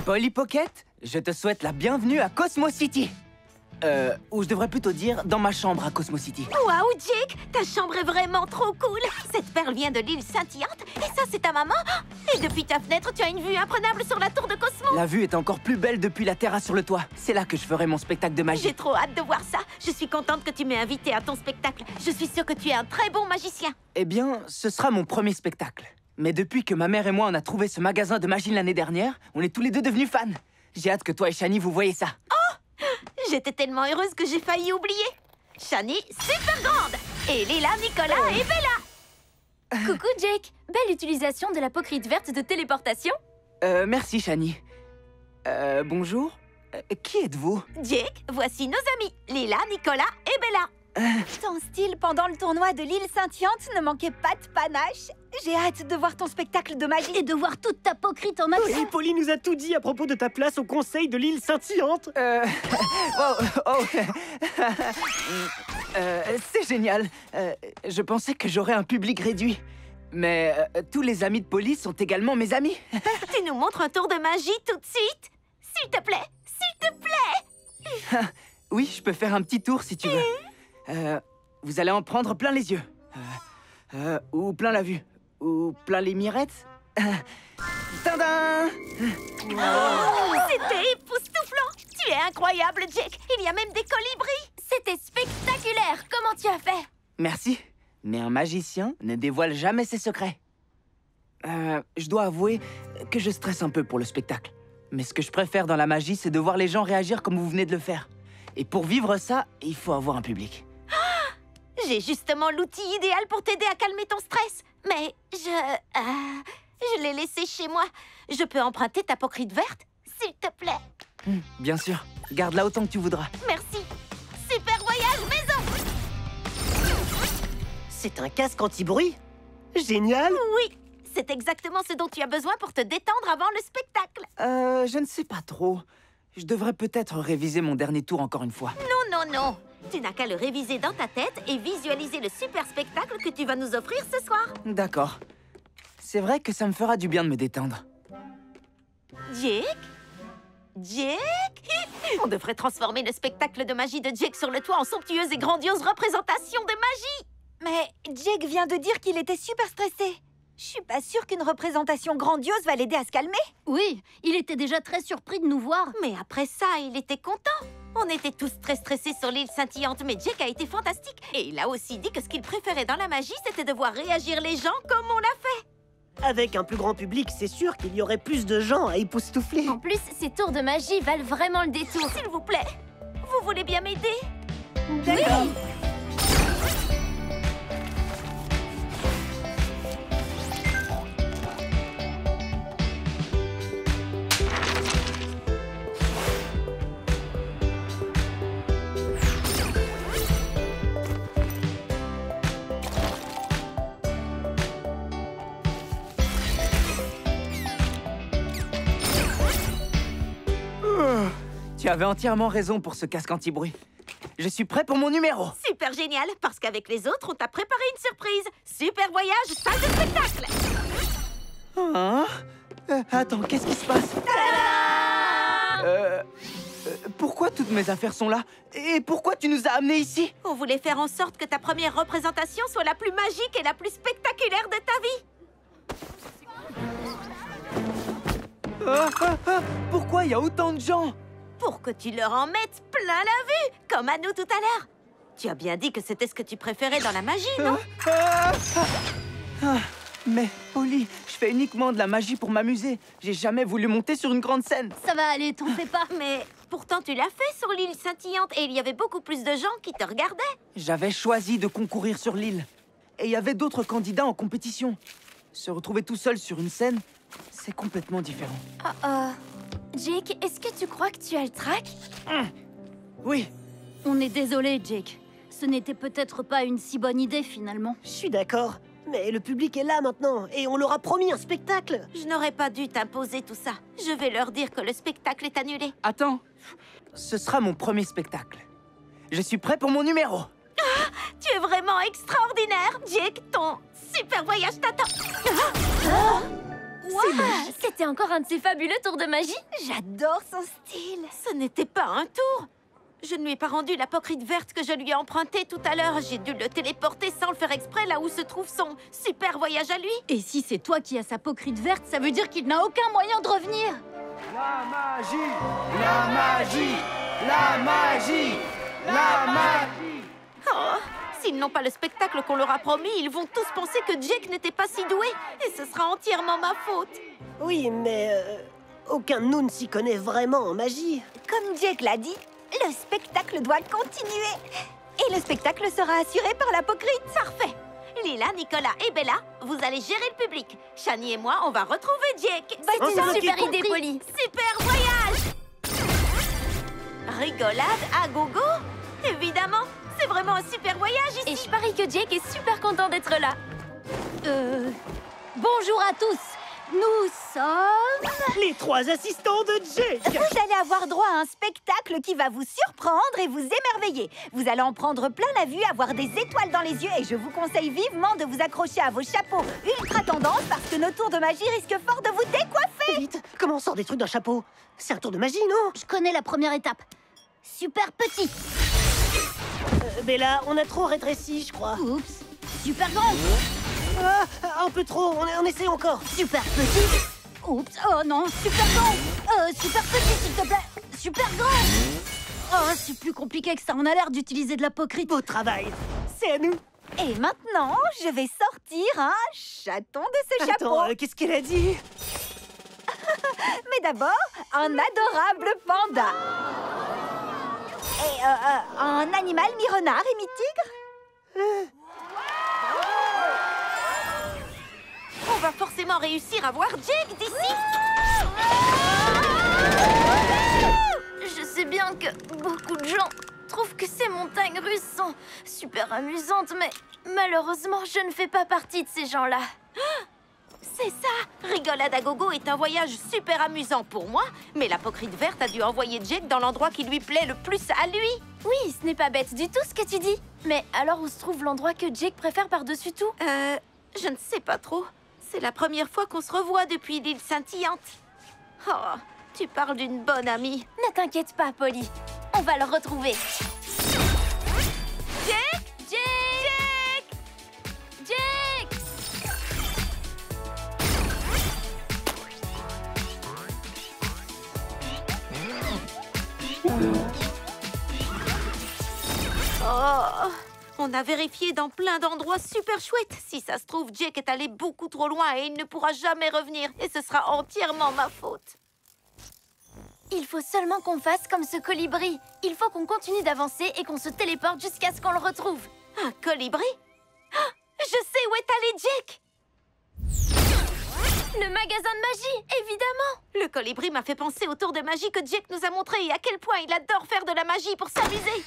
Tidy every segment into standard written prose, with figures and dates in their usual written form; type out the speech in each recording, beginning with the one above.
Polly Pocket, je te souhaite la bienvenue à Cosmo City. Ou je devrais plutôt dire dans ma chambre à Cosmo City. Waouh, Jake, ta chambre est vraiment trop cool. Cette perle vient de l'île scintillante. Et ça, c'est ta maman. Et depuis ta fenêtre, tu as une vue imprenable sur la tour de Cosmo. La vue est encore plus belle depuis la terrasse sur le toit. C'est là que je ferai mon spectacle de magie. J'ai trop hâte de voir ça. Je suis contente que tu m'aies invité à ton spectacle. Je suis sûre que tu es un très bon magicien. Eh bien, ce sera mon premier spectacle. Mais depuis que ma mère et moi on a trouvé ce magasin de magie l'année dernière, on est tous les deux devenus fans. J'ai hâte que toi et Shani vous voyez ça. J'étais tellement heureuse que j'ai failli oublier. Shani, super grande. Et Lila, Nicolas et Bella. Coucou Jake, belle utilisation de la pocrite verte de téléportation. Merci Shani. Bonjour. Qui êtes-vous? Jake, voici nos amis, Lila, Nicolas et Bella. Ton style pendant le tournoi de l'île scintillante ne manquait pas de panache. J'ai hâte de voir ton spectacle de magie. Et de voir toute ta pocrite en action. Oui, Polly nous a tout dit à propos de ta place au conseil de l'île scintillante. C'est génial. Je pensais que j'aurais un public réduit. Mais tous les amis de Polly sont également mes amis. Tu nous montres un tour de magie tout de suite? S'il te plaît, s'il te plaît. Oui, je peux faire un petit tour si tu veux. Vous allez en prendre plein les yeux. Ou plein la vue. Ou plein les mirettes. Tadam! C'était époustouflant. Tu es incroyable, Jake. Il y a même des colibris. C'était spectaculaire. Comment tu as fait? Merci. Mais un magicien ne dévoile jamais ses secrets. Je dois avouer que je stresse un peu pour le spectacle. Mais ce que je préfère dans la magie, c'est de voir les gens réagir comme vous venez de le faire. Et pour vivre ça, il faut avoir un public. J'ai justement l'outil idéal pour t'aider à calmer ton stress. Mais je l'ai laissé chez moi. Je peux emprunter ta pocrite verte, s'il te plaît? Bien sûr. Garde-la autant que tu voudras. Merci. Super voyage maison. C'est un casque anti-bruit. Génial. Oui, c'est exactement ce dont tu as besoin pour te détendre avant le spectacle. Je ne sais pas trop. Je devrais peut-être réviser mon dernier tour encore une fois. Non. Tu n'as qu'à le réviser dans ta tête et visualiser le super spectacle que tu vas nous offrir ce soir. D'accord. C'est vrai que ça me fera du bien de me détendre. Jake? On devrait transformer le spectacle de magie de Jake sur le toit en somptueuse et grandiose représentation de magie. Mais Jake vient de dire qu'il était super stressé. Je suis pas sûre qu'une représentation grandiose va l'aider à se calmer. Oui, il était déjà très surpris de nous voir. Mais après ça, il était content. On était tous très stressés sur l'île scintillante, mais Jake a été fantastique. Et il a aussi dit que ce qu'il préférait dans la magie, c'était de voir réagir les gens comme on l'a fait. Avec un plus grand public, c'est sûr qu'il y aurait plus de gens à époustoufler. En plus, ces tours de magie valent vraiment le détour. S'il vous plaît, vous voulez bien m'aider? D'accord. Tu avais entièrement raison pour ce casque anti-bruit. Je suis prêt pour mon numéro. Super génial, parce qu'avec les autres, on t'a préparé une surprise. Super voyage, salle de spectacle. Hein? Attends, qu'est-ce qui se passe? Pourquoi toutes mes affaires sont là? Et pourquoi tu nous as amenés ici? On voulait faire en sorte que ta première représentation soit la plus magique et la plus spectaculaire de ta vie. Pourquoi il y a autant de gens? Pour que tu leur en mettes plein la vue, comme à nous tout à l'heure. Tu as bien dit que c'était ce que tu préférais dans la magie, non? Mais, Polly, je fais uniquement de la magie pour m'amuser. J'ai jamais voulu monter sur une grande scène. Ça va aller, t'en fais pas. Mais pourtant, tu l'as fait sur l'île scintillante et il y avait beaucoup plus de gens qui te regardaient. J'avais choisi de concourir sur l'île. Et il y avait d'autres candidats en compétition. Se retrouver tout seul sur une scène, c'est complètement différent. Jake, est-ce que tu crois que tu as le trac? Oui. On est désolé, Jake. Ce n'était peut-être pas une si bonne idée, finalement. Je suis d'accord. Mais le public est là maintenant, et on leur a promis un spectacle. Je n'aurais pas dû t'imposer tout ça. Je vais leur dire que le spectacle est annulé. Attends, ce sera mon premier spectacle. Je suis prêt pour mon numéro. Tu es vraiment extraordinaire, Jake. Ton super voyage t'attend. C'était encore un de ces fabuleux tours de magie. J'adore son style. Ce n'était pas un tour. Je ne lui ai pas rendu l'apocryphe verte que je lui ai empruntée tout à l'heure. J'ai dû le téléporter sans le faire exprès là où se trouve son super voyage à lui. Et si c'est toi qui as sa pocrite verte, ça veut dire qu'il n'a aucun moyen de revenir. La magie! La magie! La magie! La magie! Oh, s'ils n'ont pas le spectacle qu'on leur a promis, ils vont tous penser que Jake n'était pas si doué. Et ce sera entièrement ma faute. Oui, mais aucun de nous ne s'y connaît vraiment en magie. Comme Jake l'a dit, le spectacle doit continuer. Et le spectacle sera assuré par l'apocryphe. Parfait. Lila, Nicolas et Bella, vous allez gérer le public. Shani et moi, on va retrouver Jake. On C'est s'en une super occupe. idée, Polly. Super voyage! Rigolade à gogo? Évidemment, c'est vraiment un super voyage ici. Et je parie que Jake est super content d'être là. Bonjour à tous. Nous sommes... Les 3 assistants de Jake. Vous allez avoir droit à un spectacle qui va vous surprendre et vous émerveiller. Vous allez en prendre plein la vue, avoir des étoiles dans les yeux et je vous conseille vivement de vous accrocher à vos chapeaux ultra tendance parce que nos tours de magie risquent fort de vous décoiffer. Vite, comment on sort des trucs d'un chapeau? C'est un tour de magie, non? Je connais la première étape. Super petit. Bella, on a trop rétréci, je crois. Oups. Super grand. Ah, un peu trop, on essaie encore. Super petit. Oups. Oh non. Super grand. Super petit, s'il te plaît. Super grand. Oh, c'est plus compliqué que ça. On a l'air d'utiliser de l'apocryphe. Beau travail. C'est à nous. Et maintenant, je vais sortir un chaton de ce chapeau. Attends, qu'est-ce qu'elle a dit? Mais d'abord, un adorable panda. Et un animal mi-renard et mi-tigre. On va forcément réussir à voir Jake d'ici. Je sais bien que beaucoup de gens trouvent que ces montagnes russes sont super amusantes, mais malheureusement, je ne fais pas partie de ces gens-là. C'est ça. Rigolade à gogo est un voyage super amusant pour moi, mais l'apocryphe verte a dû envoyer Jake dans l'endroit qui lui plaît le plus à lui. Oui, ce n'est pas bête du tout ce que tu dis. Mais alors où se trouve l'endroit que Jake préfère par-dessus tout? Je ne sais pas trop. C'est la première fois qu'on se revoit depuis l'île scintillante. Oh, tu parles d'une bonne amie. Ne t'inquiète pas, Polly. On va le retrouver. Jake! Jake! Jake! Oh, on a vérifié dans plein d'endroits super chouettes. Si ça se trouve, Jake est allé beaucoup trop loin et il ne pourra jamais revenir. Et ce sera entièrement ma faute. Il faut seulement qu'on fasse comme ce colibri. Il faut qu'on continue d'avancer et qu'on se téléporte jusqu'à ce qu'on le retrouve. Un colibri? Ah, je sais où est allé Jake! Le magasin de magie, évidemment! Le colibri m'a fait penser au tour de magie que Jake nous a montré et à quel point il adore faire de la magie pour s'amuser.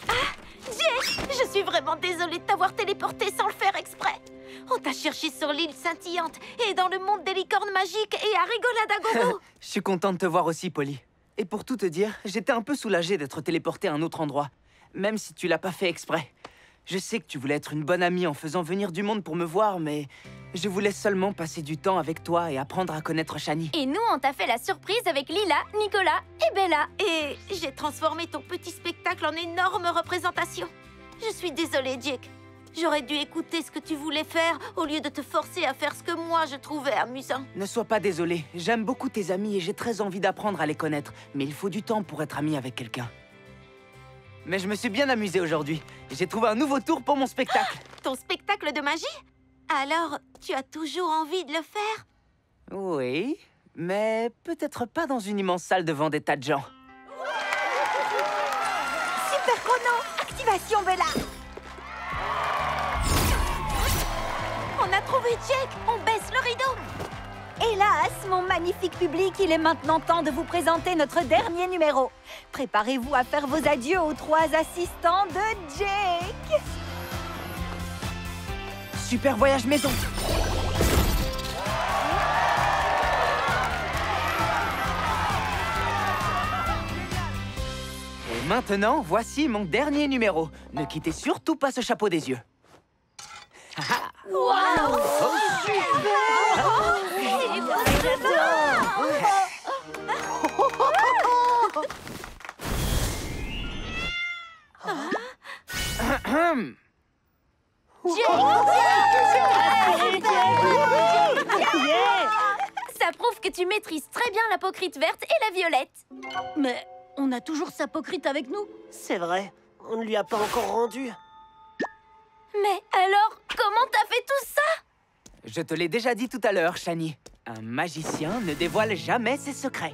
Ah, Jake, je suis vraiment désolée de t'avoir téléporté sans le faire exprès. On t'a cherché sur l'île scintillante et dans le monde des licornes magiques et à Rigolade à gogo. Je suis content de te voir aussi, Polly. Et pour tout te dire, j'étais un peu soulagé d'être téléporté à un autre endroit, même si tu l'as pas fait exprès. Je sais que tu voulais être une bonne amie en faisant venir du monde pour me voir, mais je voulais seulement passer du temps avec toi et apprendre à connaître Shani. Et nous, on t'a fait la surprise avec Lila, Nicolas et Bella. Et j'ai transformé ton petit spectacle en énorme représentation. Je suis désolée, Jake. J'aurais dû écouter ce que tu voulais faire au lieu de te forcer à faire ce que moi je trouvais amusant. Ne sois pas désolé, j'aime beaucoup tes amis et j'ai très envie d'apprendre à les connaître, mais il faut du temps pour être ami avec quelqu'un. Mais je me suis bien amusé aujourd'hui. J'ai trouvé un nouveau tour pour mon spectacle. Ton spectacle de magie? Alors, tu as toujours envie de le faire? Oui, mais peut-être pas dans une immense salle devant des tas de gens. Super chrono, activation Bella. On a trouvé Jake! On baisse le rideau! Hélas, mon magnifique public, il est maintenant temps de vous présenter notre dernier numéro. Préparez-vous à faire vos adieux aux 3 assistants de Jake. Super voyage maison. Et maintenant, voici mon dernier numéro. Ne quittez surtout pas ce chapeau des yeux. Wow! C'est Ça prouve que tu maîtrises très bien la pocrite verte et la violette. Mais on a toujours sa pocrite avec nous. C'est vrai, on ne lui a pas encore rendu. Mais alors, comment t'as fait tout ça? Je te l'ai déjà dit tout à l'heure, Shani. Un magicien ne dévoile jamais ses secrets.